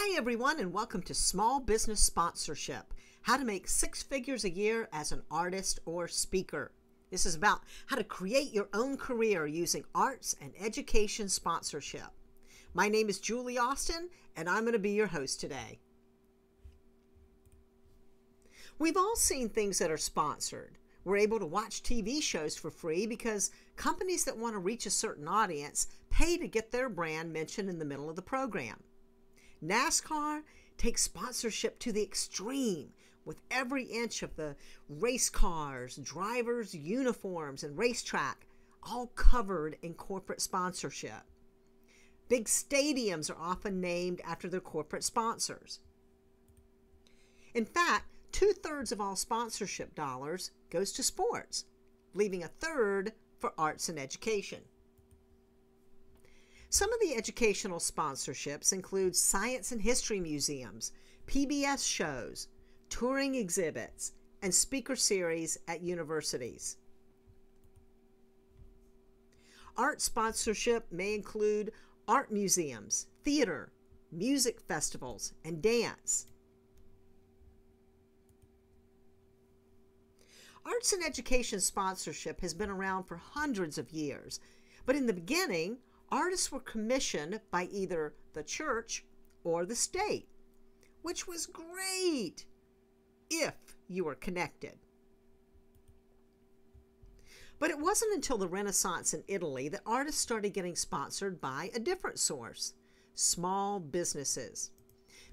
Hi everyone, and welcome to Small Business Sponsorship, how to make 6 figures a year as an artist or speaker. This is about how to create your own career using arts and education sponsorship. My name is Julie Austin, and I'm going to be your host today. We've all seen things that are sponsored. We're able to watch TV shows for free because companies that want to reach a certain audience pay to get their brand mentioned in the middle of the program. NASCAR takes sponsorship to the extreme, with every inch of the race cars, drivers' uniforms, and racetrack all covered in corporate sponsorship. Big stadiums are often named after their corporate sponsors. In fact, 2/3 of all sponsorship dollars goes to sports, leaving 1/3 for arts and education. Some of the educational sponsorships include science and history museums, PBS shows, touring exhibits, and speaker series at universities. Art sponsorship may include art museums, theater, music festivals, and dance. Arts and education sponsorship has been around for hundreds of years, but in the beginning, artists were commissioned by either the church or the state, which was great if you were connected. But it wasn't until the Renaissance in Italy that artists started getting sponsored by a different source: small businesses.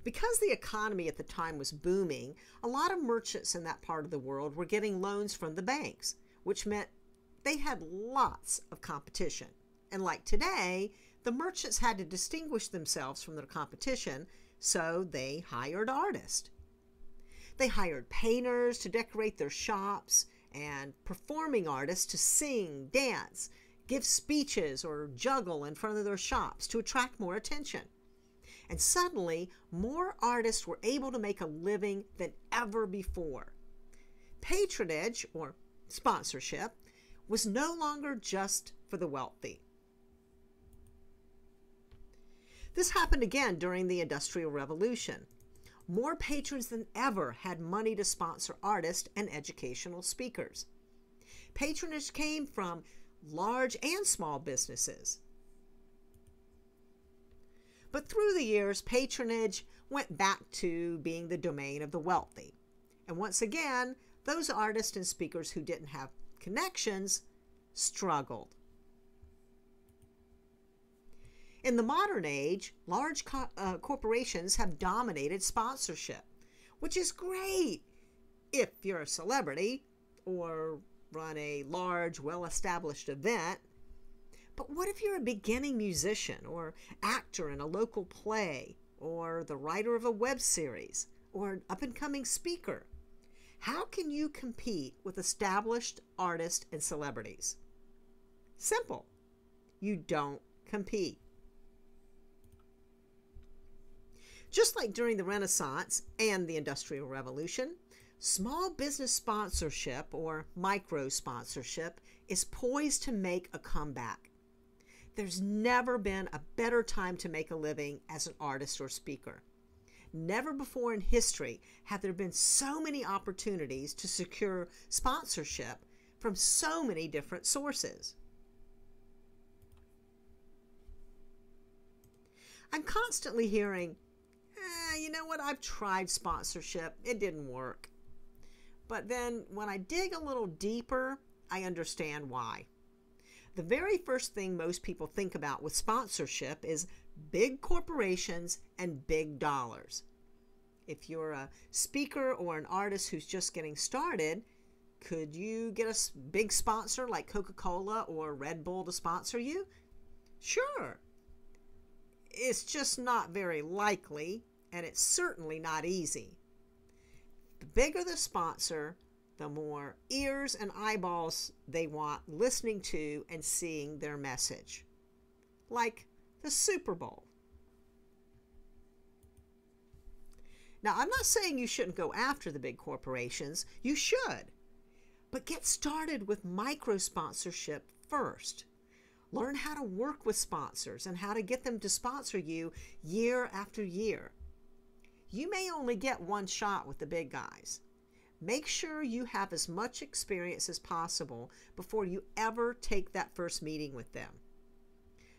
Because the economy at the time was booming, a lot of merchants in that part of the world were getting loans from the banks, which meant they had lots of competition. And like today, the merchants had to distinguish themselves from their competition, so they hired artists. They hired painters to decorate their shops and performing artists to sing, dance, give speeches, or juggle in front of their shops to attract more attention. And suddenly, more artists were able to make a living than ever before. Patronage, or sponsorship, was no longer just for the wealthy. This happened again during the Industrial Revolution. More patrons than ever had money to sponsor artists and educational speakers. Patronage came from large and small businesses. But through the years, patronage went back to being the domain of the wealthy. And once again, those artists and speakers who didn't have connections struggled. In the modern age, large corporations have dominated sponsorship, which is great if you're a celebrity or run a large, well-established event. But what if you're a beginning musician or actor in a local play or the writer of a web series or an up-and-coming speaker? How can you compete with established artists and celebrities? Simple. You don't compete. Just like during the Renaissance and the Industrial Revolution, small business sponsorship, or micro sponsorship, is poised to make a comeback. There's never been a better time to make a living as an artist or speaker. Never before in history have there been so many opportunities to secure sponsorship from so many different sources. I'm constantly hearing, you know what, I've tried sponsorship, it didn't work. But then when I dig a little deeper, I understand why. The very first thing most people think about with sponsorship is big corporations and big dollars. If you're a speaker or an artist who's just getting started, could you get a big sponsor like Coca-Cola or Red Bull to sponsor you? Sure. It's just not very likely, and it's certainly not easy. The bigger the sponsor, the more ears and eyeballs they want listening to and seeing their message. Like the Super Bowl. Now, I'm not saying you shouldn't go after the big corporations. You should. But get started with micro sponsorship first. Learn how to work with sponsors and how to get them to sponsor you year after year. You may only get one shot with the big guys. Make sure you have as much experience as possible before you ever take that first meeting with them.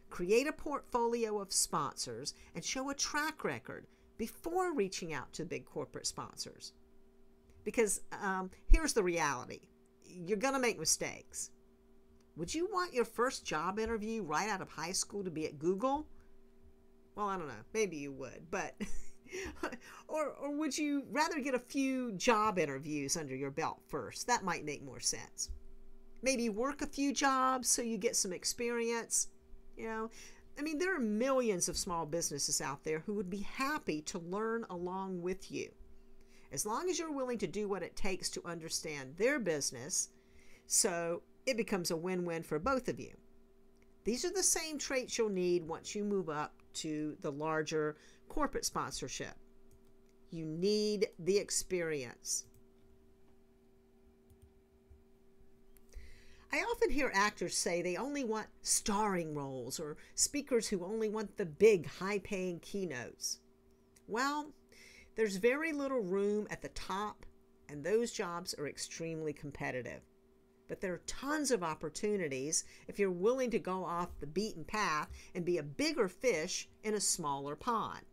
Create a portfolio of sponsors and show a track record before reaching out to big corporate sponsors. Because here's the reality. You're going to make mistakes. Would you want your first job interview right out of high school to be at Google? Well, I don't know. Maybe you would, but or would you rather get a few job interviews under your belt first? That might make more sense. Maybe work a few jobs so you get some experience. There are millions of small businesses out there who would be happy to learn along with you. As long as you're willing to do what it takes to understand their business, so it becomes a win-win for both of you. These are the same traits you'll need once you move up to the larger corporate sponsorship. You need the experience. I often hear actors say they only want starring roles, or speakers who only want the big, high-paying keynotes. Well, there's very little room at the top, and those jobs are extremely competitive. But there are tons of opportunities if you're willing to go off the beaten path and be a bigger fish in a smaller pond.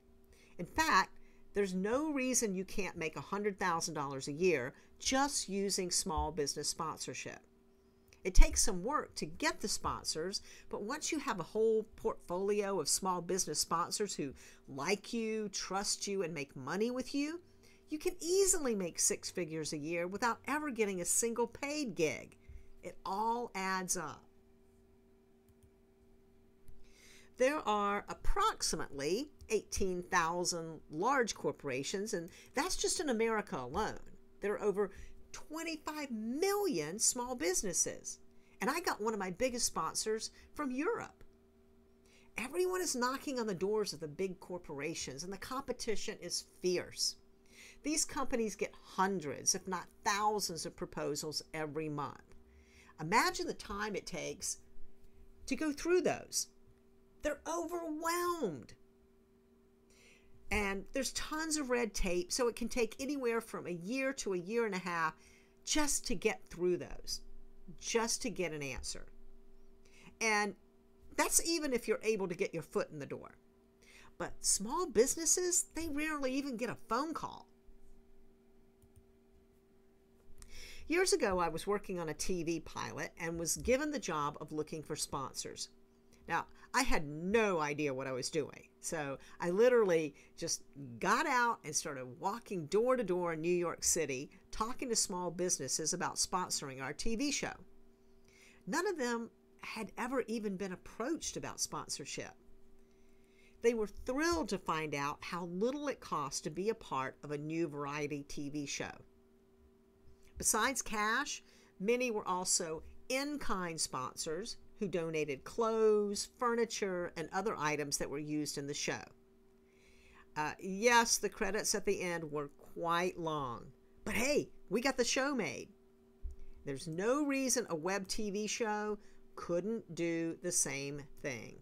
In fact, there's no reason you can't make $100,000 a year just using small business sponsorship. It takes some work to get the sponsors, but once you have a whole portfolio of small business sponsors who like you, trust you, and make money with you, you can easily make 6 figures a year without ever getting a single paid gig. It all adds up. There are approximately 18,000 large corporations, and that's just in America alone. There are over 25 million small businesses. And I got one of my biggest sponsors from Europe. Everyone is knocking on the doors of the big corporations, and the competition is fierce. These companies get hundreds, if not thousands, of proposals every month. Imagine the time it takes to go through those. They're overwhelmed. And there's tons of red tape, so it can take anywhere from a year to a year and a half just to get through those, just to get an answer. And that's even if you're able to get your foot in the door. But small businesses, they rarely even get a phone call. Years ago, I was working on a TV pilot and was given the job of looking for sponsors. Now, I had no idea what I was doing, so I literally just got out and started walking door to door in New York City, talking to small businesses about sponsoring our TV show. None of them had ever even been approached about sponsorship. They were thrilled to find out how little it cost to be a part of a new variety TV show. Besides cash, many were also in-kind sponsors who donated clothes, furniture, and other items that were used in the show. Yes, the credits at the end were quite long, but hey, we got the show made. There's no reason a web TV show couldn't do the same thing.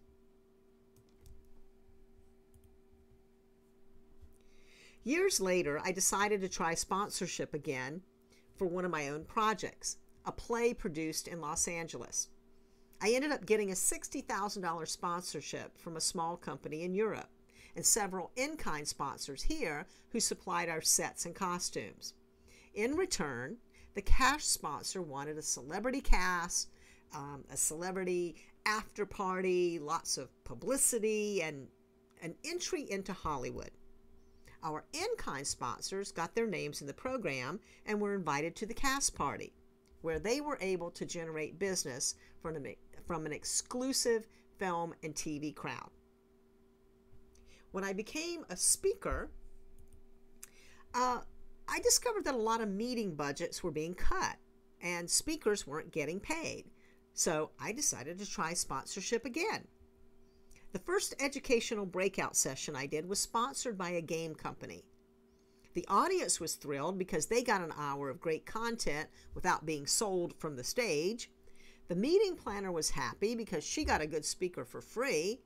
Years later, I decided to try sponsorship again for one of my own projects, a play produced in Los Angeles. I ended up getting a $60,000 sponsorship from a small company in Europe and several in-kind sponsors here who supplied our sets and costumes. In return, the cash sponsor wanted a celebrity cast, a celebrity after party, lots of publicity, and an entry into Hollywood. Our in-kind sponsors got their names in the program and were invited to the cast party, where they were able to generate business from an exclusive film and TV crowd. When I became a speaker, I discovered that a lot of meeting budgets were being cut and speakers weren't getting paid. So I decided to try sponsorship again. The first educational breakout session I did was sponsored by a game company. The audience was thrilled because they got an hour of great content without being sold from the stage. The meeting planner was happy because she got a good speaker for free.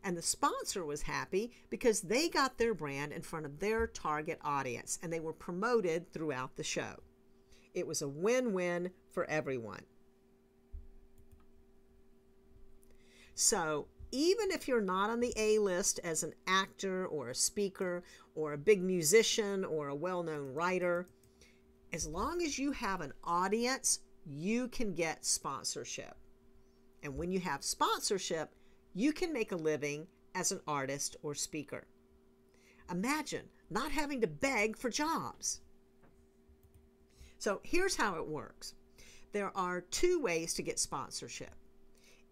And the sponsor was happy because they got their brand in front of their target audience and they were promoted throughout the show. It was a win-win for everyone. So even if you're not on the A list as an actor or a speaker or a big musician or a well-known writer, as long as you have an audience, you can get sponsorship. And when you have sponsorship, you can make a living as an artist or speaker. Imagine not having to beg for jobs. So here's how it works. There are two ways to get sponsorship.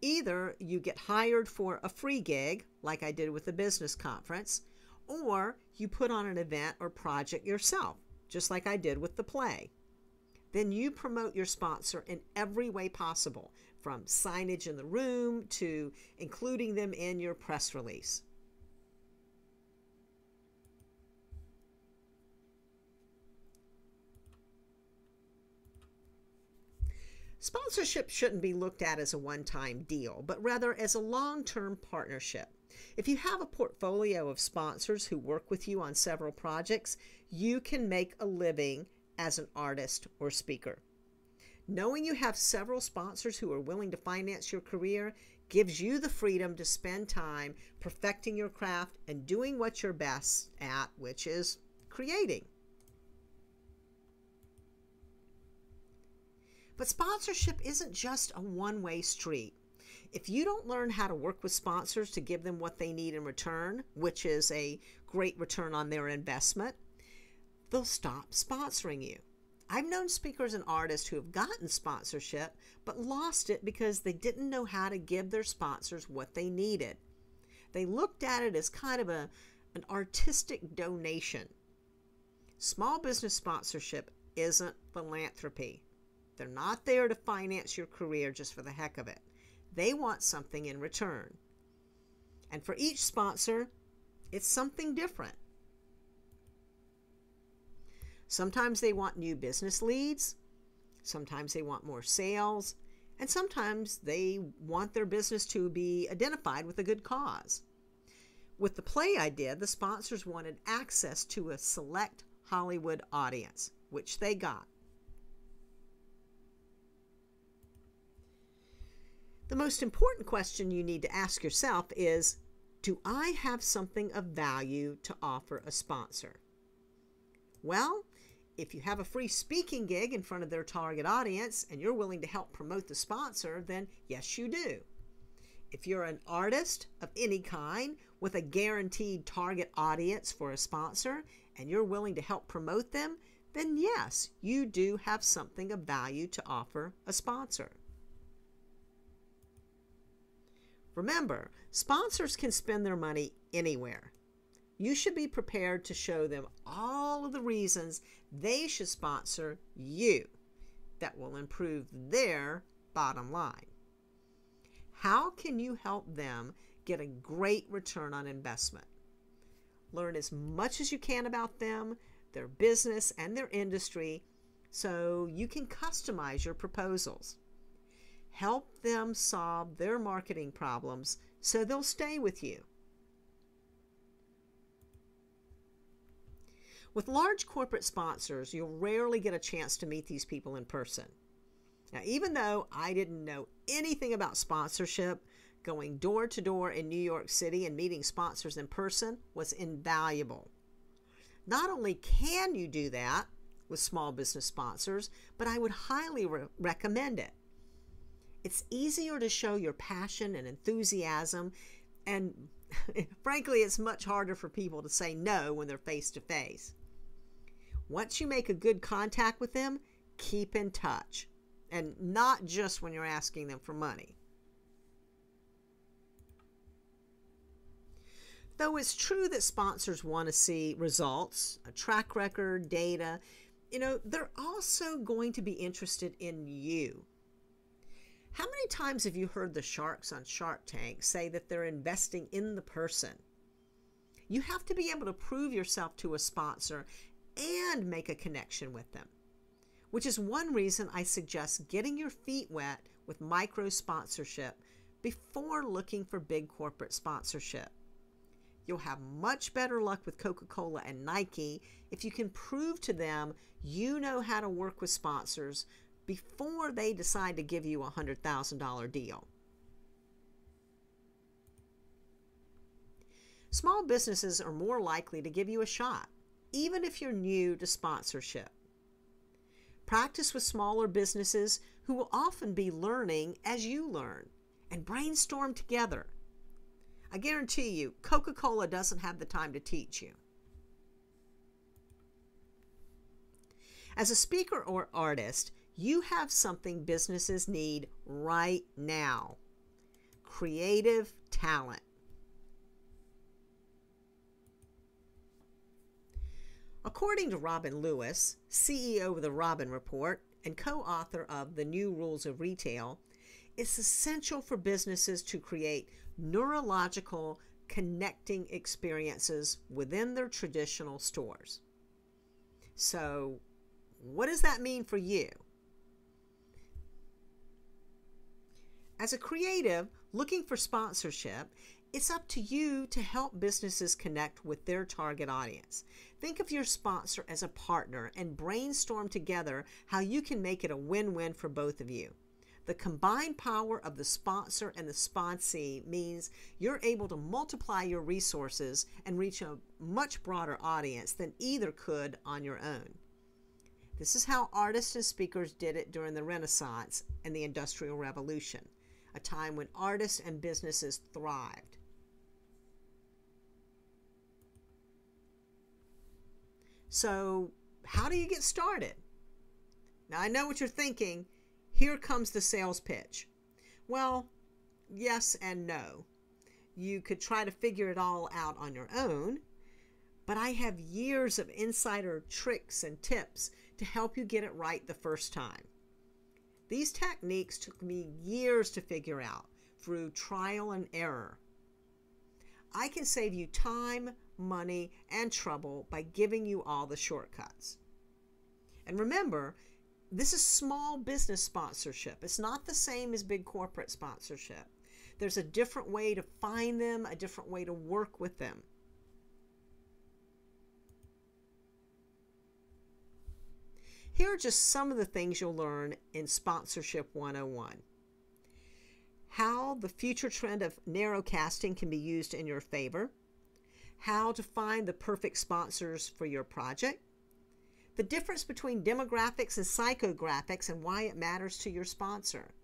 Either you get hired for a free gig, like I did with the business conference, or you put on an event or project yourself, just like I did with the play. Then you promote your sponsor in every way possible, from signage in the room to including them in your press release. Sponsorship shouldn't be looked at as a one-time deal, but rather as a long-term partnership. If you have a portfolio of sponsors who work with you on several projects, you can make a living as an artist or speaker. Knowing you have several sponsors who are willing to finance your career gives you the freedom to spend time perfecting your craft and doing what you're best at, which is creating. But sponsorship isn't just a one-way street. If you don't learn how to work with sponsors to give them what they need in return, which is a great return on their investment, they'll stop sponsoring you. I've known speakers and artists who have gotten sponsorship but lost it because they didn't know how to give their sponsors what they needed. They looked at it as kind of an artistic donation. Small business sponsorship isn't philanthropy. They're not there to finance your career just for the heck of it. They want something in return. And for each sponsor, it's something different. Sometimes they want new business leads. Sometimes they want more sales. And sometimes they want their business to be identified with a good cause. With the play I did, the sponsors wanted access to a select Hollywood audience, which they got. The most important question you need to ask yourself is, do I have something of value to offer a sponsor? Well, if you have a free speaking gig in front of their target audience and you're willing to help promote the sponsor, then yes, you do. If you're an artist of any kind with a guaranteed target audience for a sponsor and you're willing to help promote them, then yes, you do have something of value to offer a sponsor. Remember, sponsors can spend their money anywhere. You should be prepared to show them all of the reasons they should sponsor you that will improve their bottom line. How can you help them get a great return on investment? Learn as much as you can about them, their business, and their industry so you can customize your proposals. Help them solve their marketing problems so they'll stay with you. With large corporate sponsors, you'll rarely get a chance to meet these people in person. Now, even though I didn't know anything about sponsorship, going door to door in New York City and meeting sponsors in person was invaluable. Not only can you do that with small business sponsors, but I would highly recommend it. It's easier to show your passion and enthusiasm, and frankly, it's much harder for people to say no when they're face to face. Once you make a good contact with them, keep in touch, and not just when you're asking them for money. Though it's true that sponsors want to see results, a track record, data, they're also going to be interested in you. How many times have you heard the sharks on Shark Tank say that they're investing in the person? You have to be able to prove yourself to a sponsor and make a connection with them, which is one reason I suggest getting your feet wet with micro sponsorship before looking for big corporate sponsorship. You'll have much better luck with Coca-Cola and Nike if you can prove to them you know how to work with sponsors before they decide to give you a $100,000 deal. Small businesses are more likely to give you a shot, even if you're new to sponsorship. Practice with smaller businesses who will often be learning as you learn, and brainstorm together. I guarantee you, Coca-Cola doesn't have the time to teach you. As a speaker or artist, you have something businesses need right now: creative talent. According to Robin Lewis, CEO of the Robin Report and co-author of The New Rules of Retail, it's essential for businesses to create neurological connecting experiences within their traditional stores. So, what does that mean for you? As a creative looking for sponsorship, it's up to you to help businesses connect with their target audience. Think of your sponsor as a partner and brainstorm together how you can make it a win-win for both of you. The combined power of the sponsor and the sponsee means you're able to multiply your resources and reach a much broader audience than either could on your own. This is how artists and speakers did it during the Renaissance and the Industrial Revolution, a time when artists and businesses thrived. So, how do you get started? Now, I know what you're thinking. Here comes the sales pitch. Well, yes and no. You could try to figure it all out on your own, but I have years of insider tricks and tips to help you get it right the first time. These techniques took me years to figure out through trial and error. I can save you time, money, and trouble by giving you all the shortcuts. And remember, this is small business sponsorship. It's not the same as big corporate sponsorship. There's a different way to find them, a different way to work with them. Here are just some of the things you'll learn in Sponsorship 101. How the future trend of narrowcasting can be used in your favor. How to find the perfect sponsors for your project. The difference between demographics and psychographics and why it matters to your sponsor.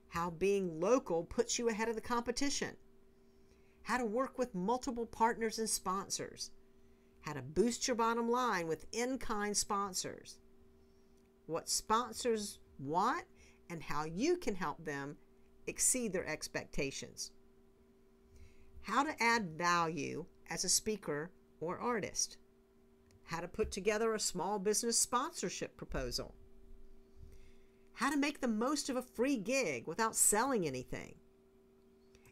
How being local puts you ahead of the competition. How to work with multiple partners and sponsors. How to boost your bottom line with in-kind sponsors. What sponsors want and how you can help them exceed their expectations. How to add value as a speaker or artist. How to put together a small business sponsorship proposal. How to make the most of a free gig without selling anything.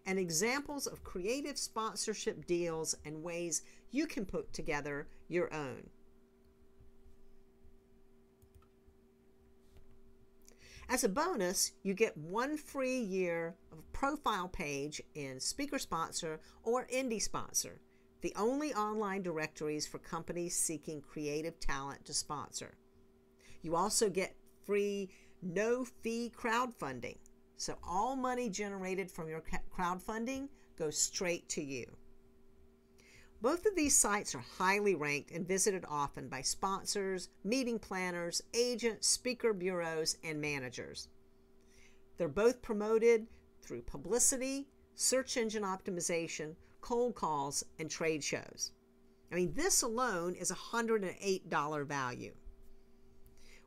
And examples of creative sponsorship deals and ways you can put together your own. As a bonus, you get 1 free year of profile page in Speaker Sponsor or Indie Sponsor, the only online directories for companies seeking creative talent to sponsor. You also get free no-fee crowdfunding, so all money generated from your crowdfunding goes straight to you. Both of these sites are highly ranked and visited often by sponsors, meeting planners, agents, speaker bureaus, and managers. They're both promoted through publicity, search engine optimization, cold calls, and trade shows. I mean, this alone is a $108 value.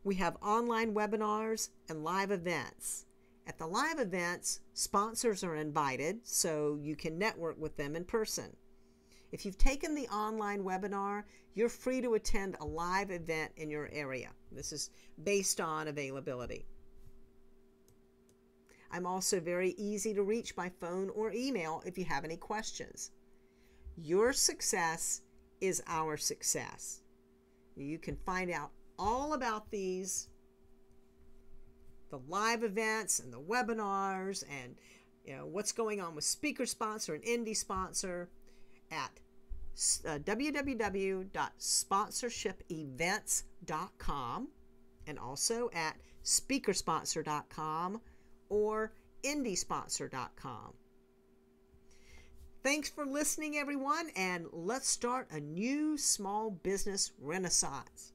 We have online webinars and live events. At the live events, sponsors are invited so you can network with them in person. If you've taken the online webinar, you're free to attend a live event in your area. This is based on availability. I'm also very easy to reach by phone or email if you have any questions. Your success is our success. You can find out all about these, the live events and the webinars and what's going on with Speaker Sponsor and Indie Sponsor at www.sponsorshipevents.com and also at speakersponsor.com or indiesponsor.com. Thanks for listening, everyone, and let's start a new small business renaissance.